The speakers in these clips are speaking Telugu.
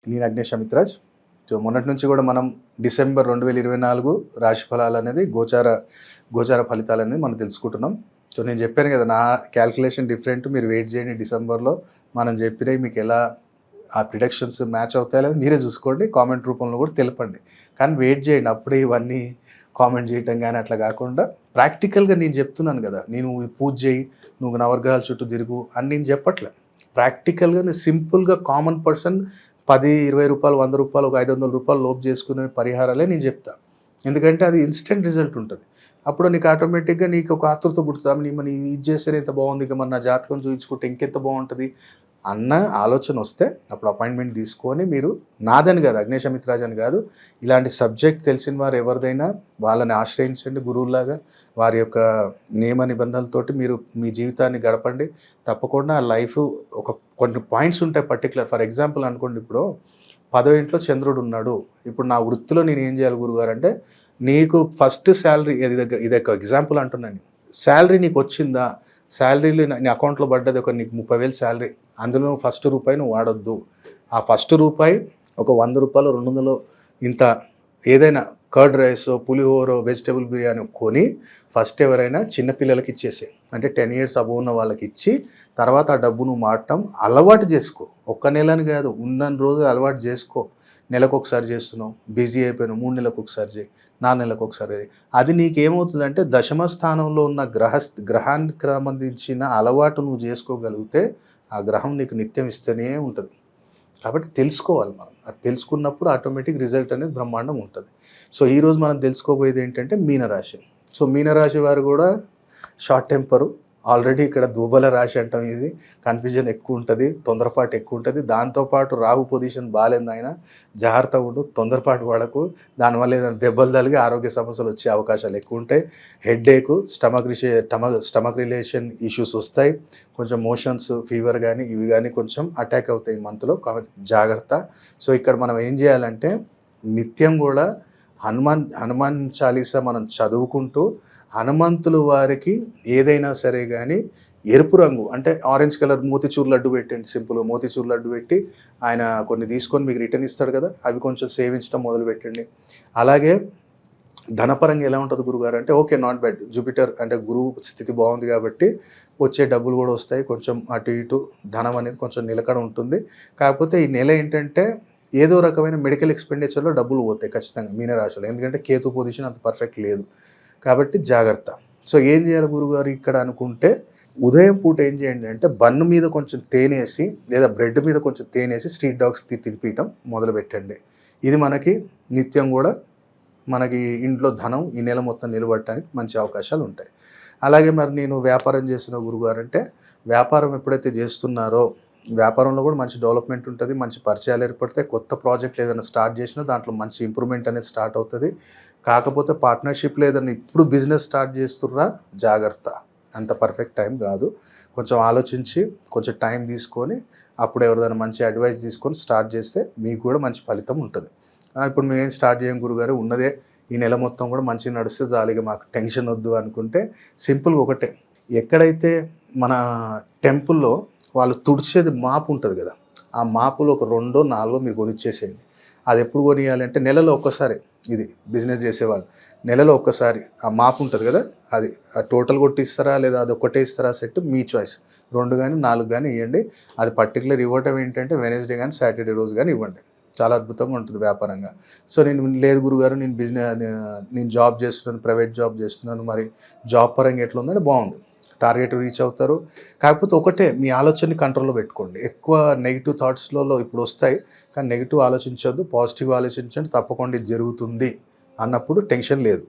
నేను అగ్నేష్ అమిత్రాజ్. సో, మొన్నటి నుంచి కూడా మనం డిసెంబర్ 2024 రాశి ఫలాలనేది గోచార ఫలితాలనేది మనం తెలుసుకుంటున్నాం. సో, నేను చెప్పాను కదా! నా క్యాలిక్యులేషన్ డిఫరెంట్. మీరు వెయిట్ చేయండి డిసెంబర్‌లో. మనం చెప్పినవి మీకెలా ఆ ప్రిడిక్షన్స్ మ్యాచ్ అవుతాయో లేదో మీరే చూసుకోండి. కామెంట్ రూపంలో కూడా తెలపండి. కానీ వెయిట్ చేయండి. అప్పుడే ఇవన్నీ కామెంట్ చేయటం గాని అట్లా కాకుండా ప్రాక్టికల్‌గా నేను చెప్తున్నాను కదా! నేను పూజ చేయి, నువ్వు నవగ్రహాల చుట్టూ తిరుగు అని నేను చెప్పట్లే. ప్రాక్టికల్‌గా నేను సింపుల్‌గా కామన్ పర్సన్ రూ. 10, రూ. 20, రూ. 100, ఒక రూ. 500 లోపు చేసుకునే పరిహారాలే నేను చెప్తా. ఎందుకంటే అది ఇన్‌స్టంట్ రిజల్ట్ ఉంటది. అప్పుడు నీకు ఆటోమేటిక్‌గా నీకు ఒక ఆతృత పుడుతది. మరి ఇది చేస్తేనే ఇంత బాగుంది. ఇక మరి నా జాతకం చూయించుకుంటే ఇంకెంత బాగుంటది అన్న ఆలోచన వస్తే అప్పుడు అపాయింట్మెంట్ తీసుకొని మీరు నాదని కాదు, అగ్నేష్ అమిత్రాజ్ అని కాదు, ఇలాంటి సబ్జెక్ట్ తెలిసిన వారు ఎవరిదైనా వాళ్ళని ఆశ్రయించండి గురువులాగా. వారి యొక్క నియమ నిబంధనలతోటి మీరు మీ జీవితాన్ని గడపండి. తప్పకుండా ఆ లైఫ్ ఒక కొన్ని పాయింట్స్ ఉంటాయి పర్టికులర్. ఫర్ ఎగ్జాంపుల్ అనుకోండి, ఇప్పుడు 10వ ఇంట్లో చంద్రుడు ఉన్నాడు. ఇప్పుడు నా వృత్తిలో నేను ఏం చేయాలి గురుగారు అంటే, నీకు ఫస్ట్ శాలరీ ఇదొక ఎగ్జాంపుల్ అంటున్నాను. శాలరీ నీకు వచ్చిందా? శాలరీలు నీ అకౌంట్లో పడ్డది ఒక నీకు 30,000 శాలరీ. అందులో ఫస్ట్ రూపాయి నువ్వు వాడొద్దు. ఆ ఫస్ట్ రూపాయి ఒక రూ. 100, 200 ఇంత ఏదైనా కర్డ్ రైసో, పులిహోరో, వెజిటబుల్ బిర్యానీ కొని ఫస్ట్ ఎవరైనా చిన్న పిల్లలకి ఇచ్చేసేయి. అంటే 10 ఇయర్స్ అబోవ్ ఉన్న వాళ్ళకి ఇచ్చి తర్వాత ఆ డబ్బు నువ్వు వాడటం అలవాటు చేసుకో. ఒక్క నెలని కాదు, ఉన్నన్ని రోజులు అలవాటు చేసుకో. నెలకొకసారి చేస్తున్నావు, బిజీ అయిపోయినావు, 3 నెలలకు ఒకసారి చేయి, 4 నెలలకు ఒకసారి చేయి. అది నీకేమవుతుందంటే దశమ స్థానంలో ఉన్న గ్రహానికి సంబంధించిన అలవాటు నువ్వు చేసుకోగలిగితే ఆ గ్రహం నీకు నిత్యం ఇస్తూనే ఉంటుంది. కాబట్టి తెలుసుకోవాలి మనం. అది తెలుసుకున్నప్పుడు ఆటోమేటిక్ రిజల్ట్ అనేది బ్రహ్మాండం ఉంటుంది. సో, ఈరోజు మనం తెలుసుకోబోయేది ఏంటంటే మీనరాశి. సో, మీనరాశి వారు కూడా షార్ట్ టెంపరు. ఆల్రెడీ ఇక్కడ దుర్బల రాశి అంటాం ఇది. కన్ఫ్యూజన్ ఎక్కువ ఉంటుంది, తొందరపాటు ఎక్కువ ఉంటుంది. దాంతోపాటు రాహు పొజిషన్ బాగాలేదు నాయన, జాగ్రత్తగా ఉండు, తొందరపాటు పడకు. దానివల్ల ఏదైనా దెబ్బలు తగిలి ఆరోగ్య సమస్యలు వచ్చే అవకాశాలు ఎక్కువ ఉంటాయి. హెడ్ఏక్, స్టమక్ రిలేషన్ ఇష్యూస్ వస్తాయి. కొంచెం మోషన్స్, ఫీవర్ కానీ ఇవి కానీ కొంచెం అటాక్ అవుతాయి ఈ మంత్లో. కాబట్టి జాగ్రత్త. సో, ఇక్కడ మనం ఏం చేయాలంటే నిత్యం కూడా హనుమాన్ చాలీసా మనం చదువుకుంటూ హనుమంతులు వారికి ఏదైనా సరే కానీ ఎరుపు రంగు అంటే ఆరెంజ్ కలర్ మోతిచూర్ లడ్డు పెట్టండి. సింపుల్గా మోతిచూర్ లడ్డు పెట్టి ఆయన కొన్ని తీసుకొని మీకు రిటర్న్ ఇస్తాడు కదా, అవి కొంచెం సేవించడం మొదలు పెట్టండి. అలాగే ధనపరంగా ఎలా ఉంటుంది గురుగారు అంటే, ఓకే, నాట్ బ్యాడ్. జూపిటర్ అంటే గురువు స్థితి బాగుంది కాబట్టి వచ్చే డబ్బులు కూడా వస్తాయి. కొంచెం అటు ఇటు ధనం అనేది కొంచెం నిలకడ ఉంటుంది. కాకపోతే ఈ నెల ఏంటంటే ఏదో రకమైన మెడికల్ ఎక్స్పెండిచర్లో డబ్బులు పోతాయి ఖచ్చితంగా మీనరాశిలో. ఎందుకంటే కేతు పొజిషన్ అంత పర్ఫెక్ట్ లేదు కాబట్టి జాగ్రత్త. సో, ఏం చేయాలి గురుగారు ఇక్కడ అనుకుంటే, ఉదయం పూట ఏం చేయండి అంటే బన్ను మీద కొంచెం తేనేసి లేదా బ్రెడ్ మీద కొంచెం తేనేసి స్ట్రీట్ డాగ్స్కి తినిపించడం మొదలు పెట్టండి. ఇది మనకి నిత్యం కూడా మనకి ఇంట్లో ధనం ఈ నెల మొత్తం నిలబడటానికి మంచి అవకాశాలు ఉంటాయి. అలాగే మరి నేను వ్యాపారం చేస్తున్న గురుగారు అంటే, వ్యాపారం ఎప్పుడైతే చేస్తున్నారో వ్యాపారంలో కూడా మంచి డెవలప్మెంట్ ఉంటుంది, మంచి పరిచయాలు ఏర్పడతాయి. కొత్త ప్రాజెక్టులు ఏదైనా స్టార్ట్ చేసినా దాంట్లో మంచి ఇంప్రూవ్మెంట్ అనేది స్టార్ట్ అవుతుంది. కాకపోతే పార్ట్నర్షిప్లో ఏదైనా ఇప్పుడు బిజినెస్ స్టార్ట్ చేస్తుర్రా, జాగ్రత్త. అంత పర్ఫెక్ట్ టైం కాదు. కొంచెం ఆలోచించి కొంచెం టైం తీసుకొని అప్పుడు ఎవరిదైనా మంచి అడ్వైస్ తీసుకొని స్టార్ట్ చేస్తే మీకు కూడా మంచి ఫలితం ఉంటుంది. ఇప్పుడు మేము ఏం స్టార్ట్ చేయం గురుగారు, ఉన్నదే ఈ నెల మొత్తం కూడా మంచిగా నడుస్తే చాలు, మాకు టెన్షన్ వద్దు అనుకుంటే సింపుల్గా ఒకటే, ఎక్కడైతే మన టెంపుల్లో వాళ్ళు తుడిచేది మాపు ఉంటుంది కదా, ఆ మాపులో ఒక 2, 4 మీరు కొనిచ్చేసేయండి. అది ఎప్పుడు కొనియాలి అంటే నెలలో ఒక్కసారి. ఇది బిజినెస్ చేసేవాళ్ళు నెలలో ఒక్కసారి ఆ మాపు ఉంటుంది కదా, అది టోటల్ కొట్టి ఇస్తారా లేదా అది ఒక్కటే ఇస్తారా సెట్, మీ చాయిస్. 2 కానీ 4 కానీ ఇవ్వండి. అది పర్టికులర్ ఇవ్వటం ఏంటంటే వెనస్డే కానీ సాటర్డే రోజు కానీ ఇవ్వండి. చాలా అద్భుతంగా ఉంటుంది వ్యాపారంగా. సో, నేను లేదు గురుగారు, నేను జాబ్ చేస్తున్నాను, ప్రైవేట్ జాబ్ చేస్తున్నాను, మరి జాబ్ పరంగా ఎట్లా ఉందంటే బాగుంది, టార్గెట్ రీచ్ అవుతారు. కాకపోతే ఒకటే, మీ ఆలోచనని కంట్రోల్లో పెట్టుకోండి. ఎక్కువ నెగిటివ్ థాట్స్లలో ఇప్పుడు వస్తాయి, కానీ నెగిటివ్ ఆలోచించొద్దు, పాజిటివ్ ఆలోచించండి. తప్పకుండా ఇది జరుగుతుంది అన్నప్పుడు టెన్షన్ లేదు.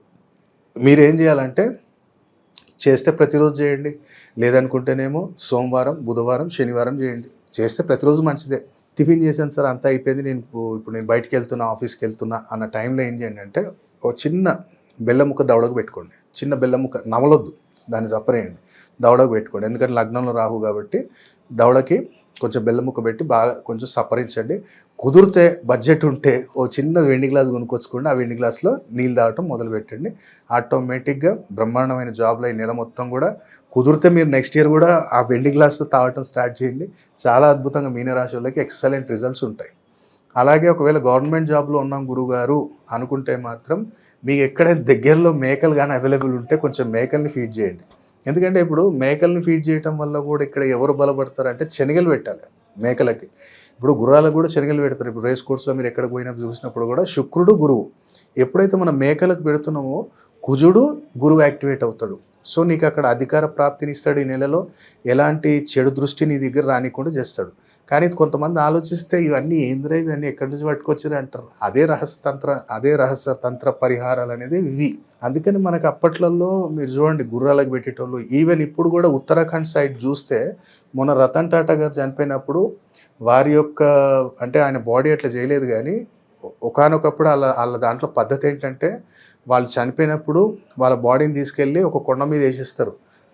మీరేం చేయాలంటే చేస్తే ప్రతిరోజు చేయండి, లేదనుకుంటేనేమో సోమవారం, బుధవారం, శనివారం చేయండి. చేస్తే ప్రతిరోజు మంచిదే. టిఫిన్ చేశాను సార్, అంతా అయిపోయింది, ఇప్పుడు నేను బయటికి వెళ్తున్నా, ఆఫీస్కి వెళ్తున్నా అన్న టైంలో ఏం చేయండి అంటే ఒక చిన్న బెల్లం ముక్క దవడకు పెట్టుకోండి. చిన్న బెల్లం ముక్క నమలొద్దు, దాన్ని సపరేయండి, దవడకు పెట్టుకోండి. ఎందుకంటే లగ్నంలో రాహు కాబట్టి దవడకి కొంచెం బెల్లం ముక్క పెట్టి బాగా కొంచెం సపరించండి. కుదిరితే బడ్జెట్ ఉంటే ఓ చిన్న వెండి గ్లాస్ కొనుక్కొచ్చుకోండి. ఆ వెండి గ్లాస్లో నీళ్ళు తాగటం మొదలు పెట్టండి. ఆటోమేటిక్గా బ్రహ్మాండమైన జాబ్లో ఈ నెల మొత్తం కూడా కుదిరితే మీరు నెక్స్ట్ ఇయర్ కూడా ఆ వెండి గ్లాస్తో తాగటం స్టార్ట్ చేయండి. చాలా అద్భుతంగా మీనరాశి వాళ్ళకి ఎక్సలెంట్ రిజల్ట్స్ ఉంటాయి. అలాగే ఒకవేళ గవర్నమెంట్ జాబ్లో ఉన్నాం గురువుగారు అనుకుంటే మాత్రం మీకు ఎక్కడైనా దగ్గరలో మేకలు కానీ అవైలబుల్ ఉంటే కొంచెం మేకల్ని ఫీడ్ చేయండి. ఎందుకంటే ఇప్పుడు మేకల్ని ఫీడ్ చేయటం వల్ల కూడా ఇక్కడ ఎవరు బలపడతారంటే శనగలు పెట్టాలి మేకలకి. ఇప్పుడు గుర్రాలకు కూడా శనగలు పెడతారు. ఇప్పుడు రేస్ కోర్స్లో మీరు ఎక్కడికి పోయినా చూసినప్పుడు కూడా శుక్రుడు గురువు. ఎప్పుడైతే మనం మేకలకు పెడుతున్నామో కుజుడు గురువు యాక్టివేట్ అవుతాడు. సో నీకు అక్కడ అధికార ప్రాప్తిని ఇస్తాడు. ఈ నెలలో ఎలాంటి చెడు దృష్టి నీ దగ్గర రానికుండా చేస్తాడు. కానీ కొంతమంది ఆలోచిస్తే ఇవన్నీ ఏంద్రా, ఇవన్నీ ఎక్కడి నుంచి పట్టుకొచ్చారు అంటారు. అదే రహస్య తంత్ర పరిహారాలు అనేది ఇవి. అందుకని మనకు అప్పట్లలో మీరు చూడండి గుర్రాలకు పెట్టేటోళ్ళు. ఈవెన్ ఇప్పుడు కూడా ఉత్తరాఖండ్ సైడ్ చూస్తే మొన్న రతన్ టాటా గారు చనిపోయినప్పుడు వారి యొక్క అంటే ఆయన బాడీ అట్లా చేయలేదు, కానీ ఒకానొకప్పుడు వాళ్ళ దాంట్లో పద్ధతి ఏంటంటే వాళ్ళు చనిపోయినప్పుడు వాళ్ళ బాడీని తీసుకెళ్ళి ఒక కొండ మీద వేసేస్తారు.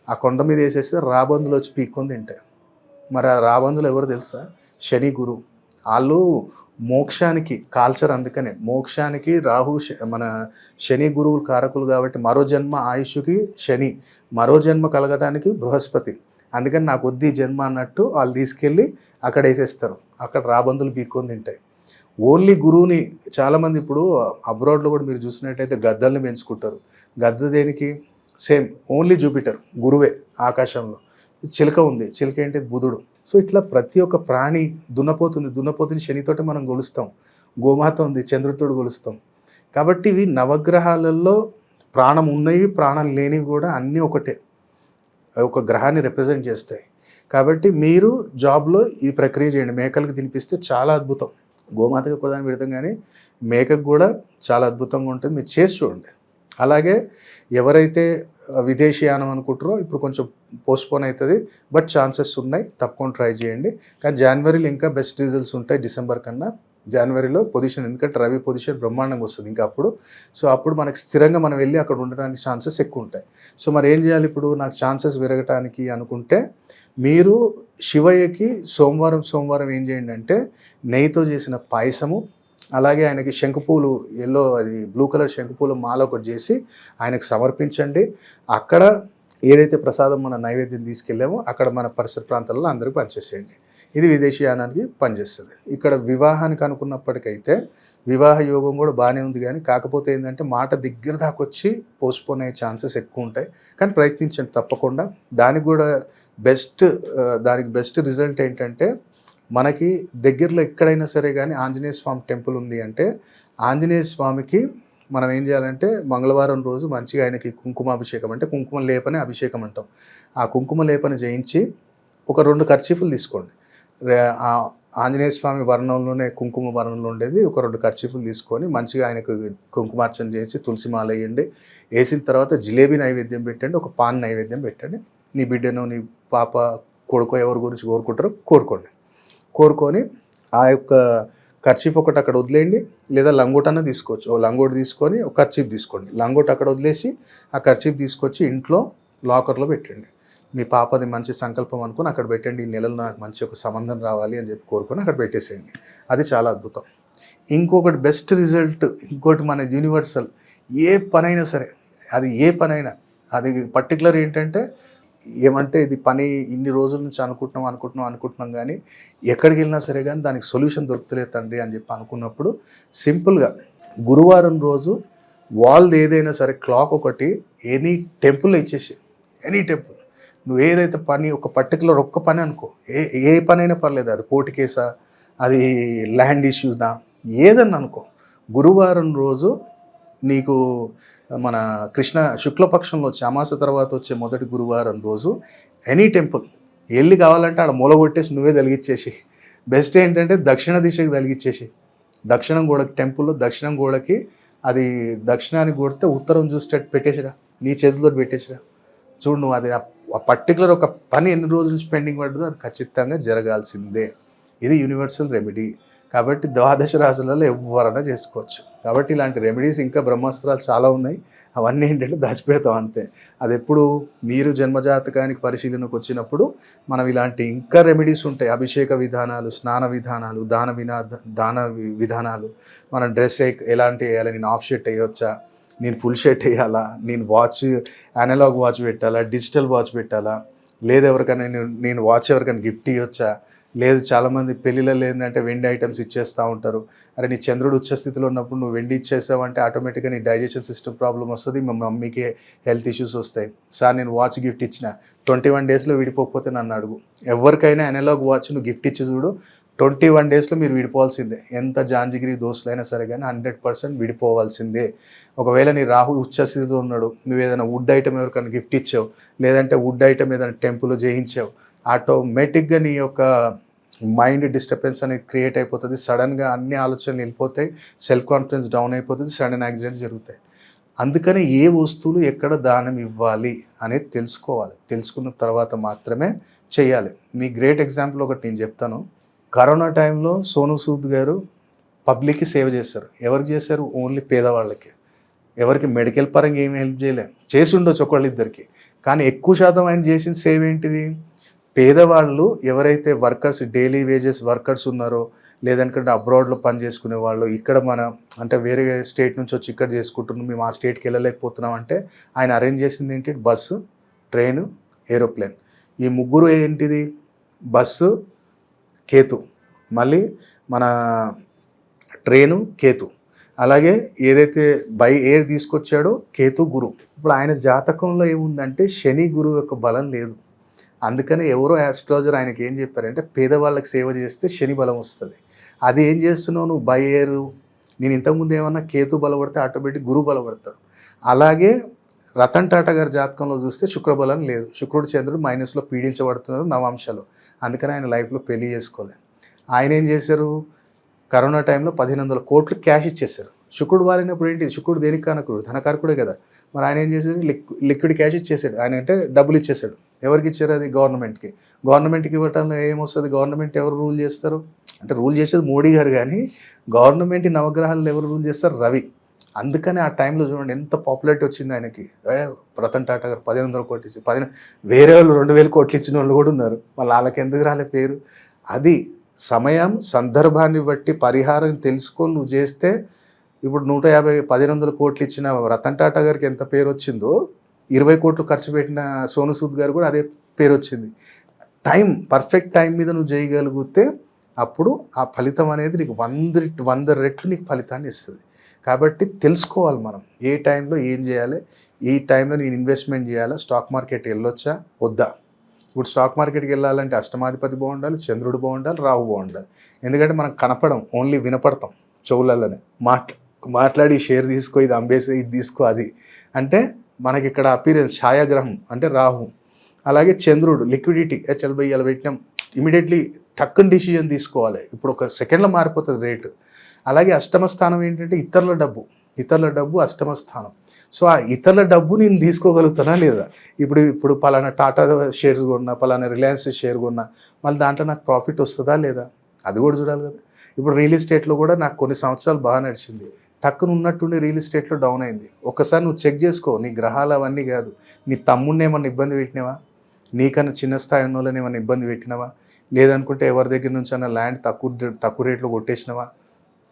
ఆ కొండ మీద వేసేస్తే రాబందులు వచ్చి పీక్కొని తింటాయి. మరి ఆ రాబందులు ఎవరు తెలుసా? శని గురువు. వాళ్ళు మోక్షానికి కాల్చరు. అందుకనే మోక్షానికి మన శని గురువులు కారకులు కాబట్టి మరో జన్మ ఆయుష్కి శని, మరో జన్మ కలగడానికి బృహస్పతి. అందుకని నాకు వద్దు ఈ జన్మ అన్నట్టు వాళ్ళు తీసుకెళ్ళి అక్కడ వేసేస్తారు. అక్కడ రాబందులు పీక్కొని తింటాయి. ఓన్లీ గురువుని చాలామంది ఇప్పుడు అబ్రాడ్లో కూడా మీరు చూసినట్టయితే గద్దల్ని పెంచుకుంటారు. గద్ద దేనికి? సేమ్ ఓన్లీ జూపిటర్ గురువే. ఆకాశంలో చిలుక ఉంది, చిలుక ఏంటి? బుధుడు. సో ఇట్లా ప్రతి ఒక్క ప్రాణి, దున్నపోతుని శనితోటి మనం గొలుస్తాం. గోమాత ఉంది, చంద్రుడితోటి గొలుస్తాం. కాబట్టి ఇవి నవగ్రహాలలో ప్రాణం ఉన్నవి, ప్రాణం లేనివి కూడా అన్నీ ఒకటే, ఒక గ్రహాన్ని రిప్రజెంట్ చేస్తాయి. కాబట్టి మీరు జాబ్లో ఈ ప్రక్రియ చేయండి. మేకలకు తినిపిస్తే చాలా అద్భుతం. గోమాతకు కూడా దాన్ని పెడతాం, కానీ మేకకు కూడా చాలా అద్భుతంగా ఉంటుంది. మీరు చేసి చూడండి. అలాగే ఎవరైతే విదేశీయానం అనుకుంటారో ఇప్పుడు కొంచెం పోస్ట్పోన్ అవుతుంది, బట్ ఛాన్సెస్ ఉన్నాయి, తప్పకుండా ట్రై చేయండి. కానీ జనవరిలో ఇంకా బెస్ట్ రిజల్ట్స్ ఉంటాయి డిసెంబర్ కన్నా. జనవరిలో పొజిషన్, ఎందుకంటే రవి పొజిషన్ బ్రహ్మాండంగా వస్తుంది ఇంకా అప్పుడు. సో అప్పుడు మనకి స్థిరంగా మనం వెళ్ళి అక్కడ ఉండడానికి ఛాన్సెస్ ఎక్కువ ఉంటాయి. సో మరి ఏం చేయాలి ఇప్పుడు నాకు ఛాన్సెస్ పెరగటానికి అనుకుంటే, మీరు శివయ్యకి సోమవారం ఏం చేయండి అంటే నెయ్యితో చేసిన పాయసము, అలాగే ఆయనకి శంకుపూలు, ఎల్లో అది బ్లూ కలర్ శంకుపూలు మాల ఒకటి చేసి ఆయనకు సమర్పించండి. అక్కడ ఏదైతే ప్రసాదం మన నైవేద్యం తీసుకెళ్ళామో అక్కడ మన పరిసర ప్రాంతాల్లో అందరికీ పనిచేసేయండి. ఇది విదేశీయానానికి పనిచేస్తుంది. ఇక్కడ వివాహానికి అనుకున్నప్పటికైతే వివాహ యోగం కూడా బాగానే ఉంది, కానీ కాకపోతే ఏంటంటే మాట దగ్గర దాకా వచ్చి పోస్ట్పోన్ అయ్యే ఛాన్సెస్ ఎక్కువ ఉంటాయి. కానీ ప్రయత్నించండి తప్పకుండా. దానికి కూడా బెస్ట్ రిజల్ట్ ఏంటంటే, మనకి దగ్గరలో ఎక్కడైనా సరే కానీ ఆంజనేయ స్వామి టెంపుల్ ఉంది అంటే ఆంజనేయ స్వామికి మనం ఏం చేయాలంటే మంగళవారం రోజు మంచిగా ఆయనకి కుంకుమాభిషేకం, అంటే కుంకుమ లేపనే అభిషేకం అంటాం. ఆ కుంకుమ లేపన చేయించి ఒక 2 కర్చీఫులు తీసుకోండి. ఆంజనేయ స్వామి వర్ణంలోనే కుంకుమ వర్ణంలో ఉండేది ఒక 2 కర్చీఫులు తీసుకొని మంచిగా ఆయనకు కుంకుమార్చన చేసి తులసి మాల వేయండి. వేసిన తర్వాత జిలేబీ నైవేద్యం పెట్టండి, ఒక పాన్ నైవేద్యం పెట్టండి. నీ బిడ్డను, నీ పాప, కొడుకు ఎవరి గురించి కోరుకుంటారో కోరుకొని ఆ యొక్క కర్చీఫ్ ఒకటి అక్కడ వదిలేయండి, లేదా లంగోటన్నా తీసుకోవచ్చు. ఓ లంగోటి తీసుకొని ఒక కర్చీఫ్ తీసుకోండి. లంగోటి అక్కడ వదిలేసి ఆ కర్చీఫ్ తీసుకొచ్చి ఇంట్లో లాకర్లో పెట్టండి. మీ పాపది మంచి సంకల్పం అనుకుని అక్కడ పెట్టండి. ఈ నెలలో నాకు మంచి ఒక సంబంధం రావాలి అని చెప్పి కోరుకొని అక్కడ పెట్టేసేయండి. అది చాలా అద్భుతం. ఇంకొకటి బెస్ట్ రిజల్ట్, ఇంకోటి మన యూనివర్సల్, ఏ పనైనా సరే, అది ఏ పనైనా, అది పర్టికులర్ ఏంటంటే ఏమంటే ఇది పని ఇన్ని రోజుల నుంచి అనుకుంటున్నాం కానీ ఎక్కడికి వెళ్ళినా సరే కానీ దానికి సొల్యూషన్ దొరుకుతలేదు తండ్రి అని చెప్పి అనుకున్నప్పుడు సింపుల్గా గురువారం రోజు వాళ్ళది ఏదైనా సరే క్లాక్ ఒకటి ఎనీ టెంపుల్లో ఇచ్చేసి, ఎనీ టెంపుల్ నువ్వు ఏదైతే పని, ఒక పర్టికులర్ ఒక్క పని అనుకో, ఏ పనైనా పర్లేదు, అది కోర్టు కేసా, అది ల్యాండ్ ఇష్యూదా, ఏదన్నా అనుకో, గురువారం రోజు నీకు మన శుక్లపక్షంలో వచ్చే అమాస తర్వాత వచ్చే మొదటి గురువారం రోజు ఎనీ టెంపుల్ వెళ్ళి కావాలంటే ఆడ మూల కొట్టేసి నువ్వే తలిగిచ్చేసి, బెస్ట్ ఏంటంటే దక్షిణ దిశకి తలిగిచ్చేసి, దక్షిణం గోడకి టెంపుల్లో దక్షిణం గోడకి అది దక్షిణానికి కొడితే ఉత్తరం చూసేటట్టు పెట్టేసిరా, నీ చేతులతో పెట్టేసిరా. చూడు నువ్వు అది ఆ పర్టికులర్ ఒక పని ఎన్ని రోజులు పెండింగ్ పడ్డదో అది ఖచ్చితంగా జరగాల్సిందే. ఇది యూనివర్సల్ రెమెడీ. కాబట్టి ద్వాదశ రాశులలో ఎవరైనా చేసుకోవచ్చు. కాబట్టి ఇలాంటి రెమెడీస్ ఇంకా బ్రహ్మాస్త్రాలు చాలా ఉన్నాయి. అవన్నీ ఏంటంటే దాచిపెడతాం అంతే. అది ఎప్పుడు మీరు జన్మజాతకానికి పరిశీలనకు వచ్చినప్పుడు మనం ఇలాంటి ఇంకా రెమెడీస్ ఉంటాయి. అభిషేక విధానాలు, స్నాన విధానాలు, దాన విధానాలు, మన డ్రెస్ ఎలాంటి వేయాలి, నేను హాఫ్ షర్ట్ వేయవచ్చా, నేను ఫుల్ షర్ట్ వేయాలా, నేను వాచ్ అనలాగ్ వాచ్ పెట్టాలా, డిజిటల్ వాచ్ పెట్టాలా, లేదా ఎవరికైనా నేను వాచ్ ఎవరికైనా గిఫ్ట్ ఇవ్వచ్చా, లేదు చాలామంది పెళ్ళిళ్ళలో ఏంటంటే వెండి ఐటమ్స్ ఇచ్చేస్తూ ఉంటారు. అరే నీ చంద్రుడు ఉచ్చ స్థితిలో ఉన్నప్పుడు నువ్వు వెండి ఇచ్చేసావంటే ఆటోమేటిక్గా నీ డైజెషన్ సిస్టమ్ ప్రాబ్లమ్ వస్తుంది, మా మమ్మీకి హెల్త్ ఇష్యూస్ వస్తాయి. సార్ నేను వాచ్ గిఫ్ట్ ఇచ్చిన 21 డేస్లో విడిపోకపోతే నన్ను అడుగు. ఎవరికైనా అనలాగ్ వాచ్ నువ్వు గిఫ్ట్ ఇచ్చి చూడు, 21 డేస్లో మీరు విడిపోవాల్సిందే. ఎంత జాంజిగిరి దోస్తులైనా సరే కానీ 100% విడిపోవాల్సిందే. ఒకవేళ నీ రాహు ఉచ్చ స్థితిలో ఉన్నాడు, నువ్వు ఏదైనా వుడ్ ఐటమ్ ఎవరికైనా గిఫ్ట్ ఇచ్చావు, లేదంటే వుడ్ ఐటమ్ ఏదైనా టెంపుల్ చేయించావు, ఆటోమేటిక్గా నీ యొక్క మైండ్ డిస్టర్బెన్స్ అనేది క్రియేట్ అయిపోతుంది. సడన్గా అన్ని ఆలోచనలు వెళ్ళిపోతాయి, సెల్ఫ్ కాన్ఫిడెన్స్ డౌన్ అయిపోతుంది, సడన్ యాక్సిడెంట్స్ జరుగుతాయి. అందుకని ఏ వస్తువులు ఎక్కడ దానం ఇవ్వాలి అనేది తెలుసుకోవాలి. తెలుసుకున్న తర్వాత మాత్రమే చేయాలి. మీ గ్రేట్ ఎగ్జాంపుల్ ఒకటి నేను చెప్తాను. కరోనా టైంలో సోను సూద్ గారు పబ్లిక్కి సేవ చేశారు. ఎవరికి చేశారు? ఓన్లీ పేదవాళ్ళకి. ఎవరికి మెడికల్ పరంగా ఏమి హెల్ప్ చేయలే. చేసి ఉండొచ్చు ఒకళ్ళిద్దరికి, కానీ ఎక్కువ శాతం ఆయన చేసిన సేవ ఏంటిది? పేదవాళ్ళు ఎవరైతే వర్కర్స్, డైలీ వేజెస్ వర్కర్స్ ఉన్నారో, లేదంటే అబ్రాడ్లో పని చేసుకునే వాళ్ళు, ఇక్కడ మన అంటే వేరే స్టేట్ నుంచి వచ్చి ఇక్కడ చేసుకుంటున్నాం, మేము ఆ స్టేట్కి వెళ్ళలేకపోతున్నాం అంటే ఆయన అరేంజ్ చేసింది ఏంటి? Bus, train, aeroplane. ఈ ముగ్గురు ఏంటిది? బస్సు కేతు, మళ్ళీ మన ట్రైను కేతు, అలాగే ఏదైతే బై ఎయిర్ తీసుకొచ్చాడో కేతు గురు. ఇప్పుడు ఆయన జాతకంలో ఏముందంటే శని గురువు యొక్క బలం లేదు. అందుకని ఎవరో ఆస్ట్రాలజర్ ఆయనకి ఏం చెప్పారంటే పేదవాళ్ళకి సేవ చేస్తే శని బలం వస్తుంది. అది ఏం చేస్తున్నావు నువ్వు? By air. నేను ఇంతకుముందు ఏమన్నా కేతు బలపడితే ఆటోమేటిక్ గురువు బలపడతాడు. అలాగే రతన్ టాటా గారి జాతకంలో చూస్తే శుక్రబలం లేదు. శుక్రుడు చంద్రుడు మైనస్లో పీడించబడుతున్నారు నవాంశాలు. అందుకని ఆయన లైఫ్లో పెళ్లి చేసుకోలేదు. ఆయన ఏం చేశారు? కరోనా టైంలో 1500 కోట్లు క్యాష్ ఇచ్చేశారు. శుక్రుడు వారినప్పుడు ఏంటి? శుక్రుడు దేనికి కారకుడు? ధనకారకుడే కదా. మరి ఆయన ఏం చేశాడు? లిక్విడ్ క్యాష్ ఇచ్చేసాడు. ఆయన అంటే డబ్బులు ఇచ్చేసాడు. ఎవరికి ఇచ్చారు? అది గవర్నమెంట్కి. గవర్నమెంట్కి ఇవ్వటంలో ఏమొస్తుంది? గవర్నమెంట్ ఎవరు రూల్ చేస్తారు? అంటే రూల్ చేసేది మోడీ గారు, కానీ గవర్నమెంట్ నవగ్రహాలు ఎవరు రూల్ చేస్తారు? రవి. అందుకని ఆ టైంలో చూడండి ఎంత పాపులారిటీ వచ్చింది ఆయనకి. రతన్ టాటా గారు 1500 కోట్లు ఇచ్చి వేరే వాళ్ళు 2000 కోట్లు ఇచ్చిన వాళ్ళు కూడా ఉన్నారు. మళ్ళీ వాళ్ళకి ఎందుకు రాలే పేరు? అది సమయం సందర్భాన్ని బట్టి పరిహారం తెలుసుకొని నువ్వు చేస్తే, ఇప్పుడు 1500 కోట్లు ఇచ్చిన రతన్ టాటా గారికి ఎంత పేరు వచ్చిందో, 20 కోట్లు ఖర్చు పెట్టిన సోను సూద్ గారు కూడా అదే పేరు వచ్చింది. పర్ఫెక్ట్ టైం మీద నువ్వు చేయగలిగితే అప్పుడు ఆ ఫలితం అనేది నీకు 100 రెట్లు నీకు ఫలితాన్ని ఇస్తుంది. కాబట్టి తెలుసుకోవాలి మనం ఏ టైంలో ఏం చేయాలి, ఈ టైంలో నేను ఇన్వెస్ట్మెంట్ చేయాలా, స్టాక్ మార్కెట్ వెళ్ళొచ్చా వద్దా. ఇప్పుడు స్టాక్ మార్కెట్కి వెళ్ళాలంటే అష్టమాధిపతి బాగుండాలి, చంద్రుడు బాగుండాలి, రాహు బాగుండాలి. ఎందుకంటే మనం కనపడం, ఓన్లీ వినపడతాం చెవులలోనే. మాట్లాడి షేర్ తీసుకో, ఇది అమ్మేసి ఇది తీసుకో, అది అంటే మనకి ఇక్కడ అపీరెన్స్ ఛాయాగ్రహం అంటే రాహు. అలాగే చంద్రుడు లిక్విడిటీ, చల్ ఇలా పెట్టినాం ఇమీడియట్లీ టక్కుని డిసిజన్ తీసుకోవాలి. ఇప్పుడు ఒక సెకండ్లో మారిపోతుంది రేటు. అలాగే అష్టమ స్థానం ఏంటంటే ఇతరుల డబ్బు అష్టమ స్థానం. సో ఆ ఇతరుల డబ్బు నేను తీసుకోగలుగుతానా లేదా? ఇప్పుడు పలానా టాటా షేర్స్ కొన్నా, పలానా రిలయన్స్ షేర్ కొన్నా, మళ్ళీ దాంట్లో నాకు ప్రాఫిట్ వస్తుందా లేదా? అది కూడా చూడాలి కదా. ఇప్పుడు రియల్ ఎస్టేట్లో కూడా నాకు కొన్ని సంవత్సరాలు బాగా నడిచింది, టక్కున ఉన్నట్టుండి రియల్ ఎస్టేట్లో డౌన్ అయింది. ఒక్కసారి నువ్వు చెక్ చేసుకో, నీ గ్రహాలు అవన్నీ కాదు, నీ తమ్ముడిని ఏమన్నా ఇబ్బంది పెట్టినావా, నీకన్నా చిన్న స్థాయి ఉన్న వాళ్ళని ఏమన్నా ఇబ్బంది పెట్టినావా, లేదనుకుంటే ఎవరి దగ్గర నుంచి అన్న ల్యాండ్ తక్కువ రేట్లో కొట్టేసినావా.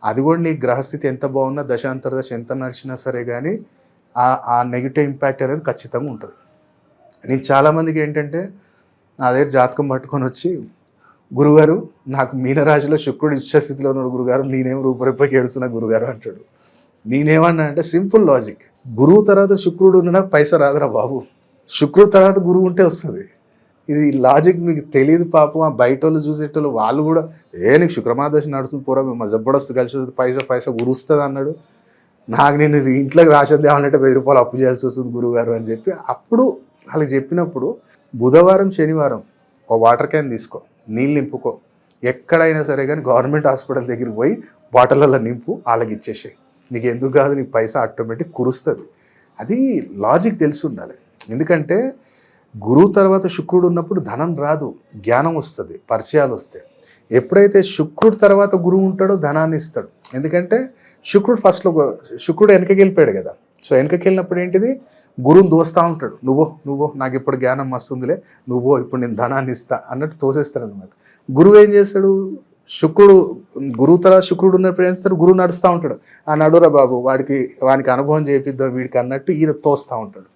అది కూడా నీ గ్రహస్థితి ఎంత బాగున్నా, దశాంతర్దశ ఎంత నడిచినా సరే కానీ ఆ నెగిటివ్ ఇంపాక్ట్ అనేది ఖచ్చితంగా ఉంటుంది. నేను చాలామందికి ఏంటంటే నా దగ్గర జాతకం పట్టుకొని వచ్చి, గురుగారు నాకు మీనరాశిలో శుక్రుడు ఇష్టస్థితిలో ఉన్నాడు గురుగారు, నేనేం రూపరేపకి ఏడుస్తున్నా గురుగారు అంటాడు. నేనేమన్నా అంటే సింపుల్ లాజిక్, గురువు తర్వాత శుక్రుడు ఉన్న పైసా రాదురా బాబు, శుక్రుడు తర్వాత గురువు ఉంటే వస్తుంది. ఇది లాజిక్ మీకు తెలియదు పాపం. ఆ బయట వాళ్ళు చూసేటోళ్ళు వాళ్ళు కూడా నీకు శుక్రమాదశి నడుస్తుంది పోరా, మేము జబ్బడస్తు కలిసి పైసా గురుస్తుంది అన్నాడు. నాకు నేను ఇంట్లోకి రాసింది ఏమన్నట్టే 1000 రూపాయలు అప్పు చేయాల్సి వస్తుంది గురువుగారు అని చెప్పి అప్పుడు వాళ్ళకి చెప్పినప్పుడు, బుధవారం శనివారం ఒక వాటర్ క్యాన్ తీసుకో, నీళ్ళు నింపుకో, ఎక్కడైనా సరే కానీ గవర్నమెంట్ హాస్పిటల్ దగ్గరికి పోయి బాటిళ్ళల్లో నింపు, వాళ్ళకి ఇచ్చేసాయి. నీకు ఎందుకు కాదు, నీకు పైసా ఆటోమేటిక్ కురుస్తుంది. అది లాజిక్ తెలిసి ఉండాలి. ఎందుకంటే గురువు తర్వాత శుక్రుడు ఉన్నప్పుడు ధనం రాదు, జ్ఞానం వస్తుంది, పరిచయాలు వస్తాయి. ఎప్పుడైతే శుక్రుడు తర్వాత గురువు ఉంటాడో ధనాన్ని ఇస్తాడు. ఎందుకంటే శుక్రుడు వెనకకి వెళ్ళిపోయాడు కదా. సో వెనకకి వెళ్ళినప్పుడు ఏంటిది, గురువుని దోస్తూ ఉంటాడు. నువ్వు నాకు ఇప్పుడు జ్ఞానం వస్తుందిలే, ఇప్పుడు నేను ధనాన్ని ఇస్తా అన్నట్టు తోసేస్తాడు అనమాట. గురువు ఏం చేస్తాడు, గురువు తర్వాత శుక్రుడు ఉన్నప్పుడు ఏం చేస్తాడు, గురువు నడుస్తూ ఉంటాడు. ఆ నడురా బాబు, వానికి అనుభవం చేపిద్దాం వీడికి అన్నట్టు ఈయన తోస్తూ ఉంటాడు.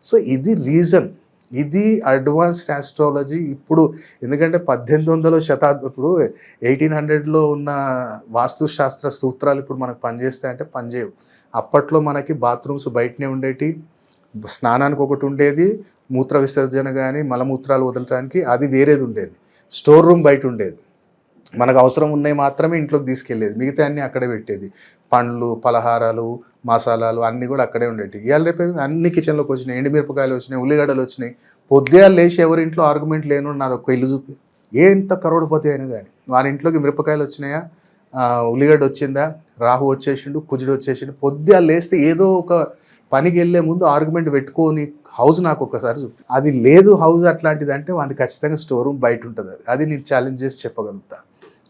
సో ఇది రీజన్. ఇది అడ్వాన్స్డ్ ఆస్ట్రాలజీ ఇప్పుడు. ఎందుకంటే 1800 శతాబ్దం, ఇప్పుడు 1800లో ఉన్న వాస్తుశాస్త్ర సూత్రాలు ఇప్పుడు మనకు పనిచేస్తాయంటే పనిచేయవు. అప్పట్లో మనకి బాత్రూమ్స్ బయటనే ఉండేటి, స్నానానికి ఒకటి ఉండేది, మూత్ర విసర్జన కానీ మలమూత్రాలు వదలటానికి అది వేరేది ఉండేది, స్టోర్ రూమ్ బయట ఉండేది. మనకు అవసరం ఉన్నాయి మాత్రమే ఇంట్లోకి తీసుకెళ్ళేది, మిగతా అన్నీ అక్కడే పెట్టేది. పండ్లు, పలహారాలు, మసాలాలు అన్నీ కూడా అక్కడే ఉండేవి. ఇవాళ రేపు అన్ని కిచెన్లోకి వచ్చినాయి, ఎండుమిరపకాయలు వచ్చినాయి, ఉల్లిగడ్డలు వచ్చినాయి. పొద్దుగా లేచి ఎవరింట్లో ఆర్గ్యుమెంట్ లేను నాది ఒక్క ఇల్లు చూపి, ఎంత కరోడుపతి అయినా కానీ వారి ఇంట్లోకి మిరపకాయలు వచ్చినాయా, ఉల్లిగడ్డ వచ్చిందా, రాహు వచ్చేసిండు, కుజుడు వచ్చేసిండు. పొద్దుగా లేస్తే ఏదో ఒక పనికి వెళ్ళే ముందు ఆర్గ్యుమెంట్ పెట్టుకొని హౌస్ నాకు ఒక్కసారి చూపి. అది లేదు హౌస్ అట్లాంటిది అంటే అది ఖచ్చితంగా స్టోర్ రూమ్ బయట ఉంటుంది. అది నేను ఛాలెంజ్ చేసి చెప్పగలుగుతా.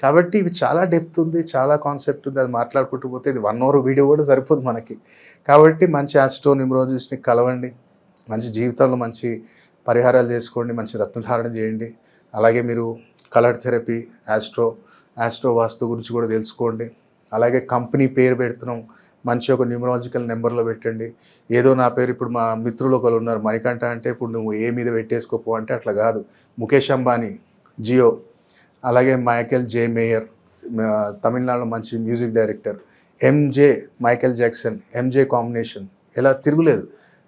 కాబట్టి ఇవి చాలా డెప్త్ ఉంది, చాలా కాన్సెప్ట్ ఉంది. అది మాట్లాడుకుంటూ పోతే ఇది 1 అవర్ వీడియో కూడా సరిపోదు మనకి. కాబట్టి మంచి ఆస్ట్రో న్యూమరాలజిస్ట్ని కలవండి, మంచి జీవితంలో మంచి పరిహారాలు చేసుకోండి, మంచి రత్నధారణ చేయండి. అలాగే మీరు కలర్ థెరపీ, ఆస్ట్రో వాస్తు గురించి కూడా తెలుసుకోండి. అలాగే కంపెనీ పేరు పెడుతున్నాం, మంచి ఒక న్యూమరాలజికల్ నెంబర్లో పెట్టండి. ఏదో నా పేరు ఇప్పుడు మా మిత్రులు ఒకరు ఉన్నారు మణికంఠ అంటే ఇప్పుడు నువ్వు ఏ మీద పెట్టేసుకోపో అంటే అట్లా కాదు. ముఖేష్ అంబానీ జియో, అలాగే మైకేల్ జే మేయర్ తమిళనాడులో మంచి music director, MJ Michael Jackson, MJ combination ఇలా తిరుగులేదు.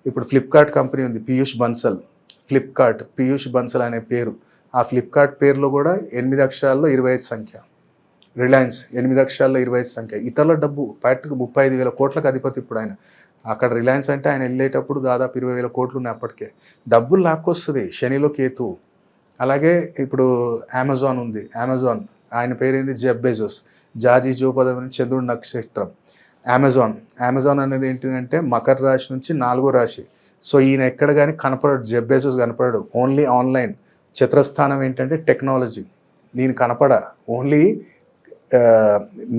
ఇప్పుడు ఫ్లిప్కార్ట్ కంపెనీ ఉంది, పీయూష్ బన్సల్, ఫ్లిప్కార్ట్ పీయూష్ బన్సల్ అనే పేరు. ఆ ఫ్లిప్కార్ట్ పేరులో కూడా 8 అక్షరాల్లో 25 సంఖ్య. రిలయన్స్ 8 అక్షరాల్లో 25 సంఖ్య. ఇతరుల డబ్బు పార్టీకి 35,000 కోట్లకు అధిపతి ఇప్పుడు ఆయన. అక్కడ రిలయన్స్ అంటే ఆయన వెళ్ళేటప్పుడు దాదాపు 20,000 కోట్లు ఉన్నాయి అప్పటికే. డబ్బులు లాక్కొస్తుంది శనిలో కేతు. అలాగే ఇప్పుడు అమెజాన్ ఉంది, అమెజాన్ ఆయన పేరేంది జెఫ్ బెజోస్, జాజీ జోపదం అని చంద్రుడి నక్షత్రం. అమెజాన్ అనేది ఏంటిదంటే మకర రాశి నుంచి 4వ రాశి. సో ఈయన ఎక్కడ కానీ కనపడడు, జెఫ్ బెజోస్ కనపడడు, ఓన్లీ ఆన్లైన్. చతురస్థానం ఏంటంటే టెక్నాలజీ. నేను కనపడ, ఓన్లీ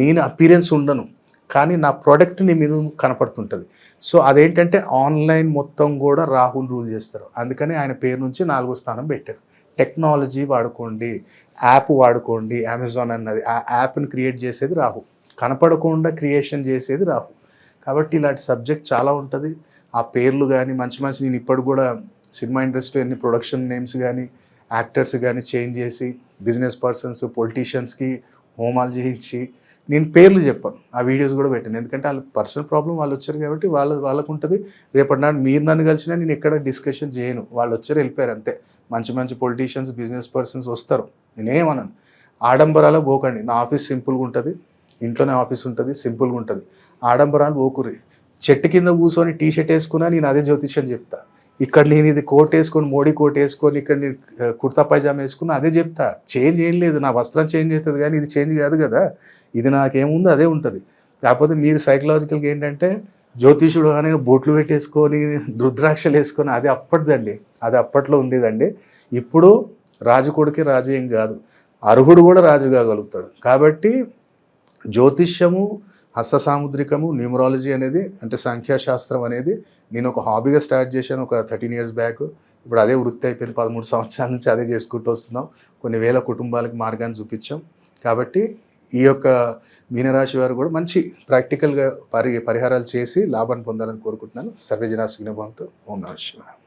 నేను అపీరెన్స్ ఉండను కానీ నా ప్రోడక్ట్ నీ మీద కనపడుతుంటుంది. సో అదేంటంటే ఆన్లైన్ మొత్తం కూడా రాహుల్ రూల్ చేస్తారు. అందుకని ఆయన పేరు నుంచి 4వ స్థానం పెట్టారు. టెక్నాలజీ వాడుకోండి, యాప్ వాడుకోండి. అమెజాన్ అన్నది ఆ యాప్ని క్రియేట్ చేసేది రాహు, కనపడకుండా క్రియేషన్ చేసేది రాహు. కాబట్టి ఇలాంటి సబ్జెక్ట్ చాలా ఉంటుంది. ఆ పేర్లు కానీ మంచి నేను ఇప్పటికి కూడా సినిమా ఇండస్ట్రీ ఎన్ని ప్రొడక్షన్ నేమ్స్ కానీ యాక్టర్స్ కానీ చేంజ్ చేసి బిజినెస్ పర్సన్స్, పొలిటీషియన్స్కి హోమాలు చేయించి నేను పేర్లు చెప్పాను, ఆ వీడియోస్ కూడా పెట్టాను. ఎందుకంటే వాళ్ళ పర్సనల్ ప్రాబ్లం వాళ్ళు వచ్చారు కాబట్టి వాళ్ళకు ఉంటుంది. రేపటి నాడు మీరు నన్ను కలిసినా నేను ఎక్కడ డిస్కషన్ చేయను, వాళ్ళు వచ్చారు వెళ్ళిపోయారు అంతే. మంచి పొలిటీషియన్స్, బిజినెస్ పర్సన్స్ వస్తారు, నేనేమన్నాను. ఆడంబరాలు పోకండి, నా ఆఫీస్ సింపుల్గా ఉంటుంది, ఇంట్లోనే ఆఫీస్ ఉంటుంది, సింపుల్గా ఉంటుంది. ఆడంబరాలు పోకుర్రి. చెట్టు కింద కూర్చొని టీ షర్ట్ వేసుకున్నా నేను అదే జ్యోతిష్యం చెప్తా. ఇక్కడ నేను ఇది కోట్ వేసుకొని, మోడీ కోట్ వేసుకొని, ఇక్కడ నేను కుర్తా పైజామా వేసుకున్నా అదే చెప్తా. చేంజ్ ఏం లేదు, నా వస్త్రం చేంజ్ అవుతుంది కానీ ఇది చేంజ్ కాదు కదా. ఇది నాకేముందో అదే ఉంటుంది. కాకపోతే మీరు సైకలాజికల్గా ఏంటంటే జ్యోతిషుడు అని బొట్లు పెట్టేసుకొని రుద్రాక్షలు వేసుకొని అది అప్పటిదండి, అది అప్పట్లో ఉండేదండి. ఇప్పుడు రాజు కొడుకే రాజు ఏం కాదు, అర్హుడు కూడా రాజు కాగలుగుతాడు. కాబట్టి జ్యోతిష్యము, హస్త సాముద్రికము, న్యూమరాలజీ అనేది అంటే సంఖ్యాశాస్త్రం అనేది నేను ఒక హాబీగా స్టార్ట్ చేశాను ఒక 13 years బ్యాక్. ఇప్పుడు అదే వృత్తి అయిపోయింది, 13 సంవత్సరాల నుంచి అదే చేసుకుంటూ వస్తున్నాం. కొన్ని వేల కుటుంబాలకు మార్గాన్ని చూపించాం. కాబట్టి ఈ యొక్క మీనరాశి వారు కూడా మంచి ప్రాక్టికల్గా పరిహారాలు చేసి లాభాన్ని పొందాలని కోరుకుంటున్నాను. సర్వేజన సుఖినో భవంతు. ఓం నమః శివాయ.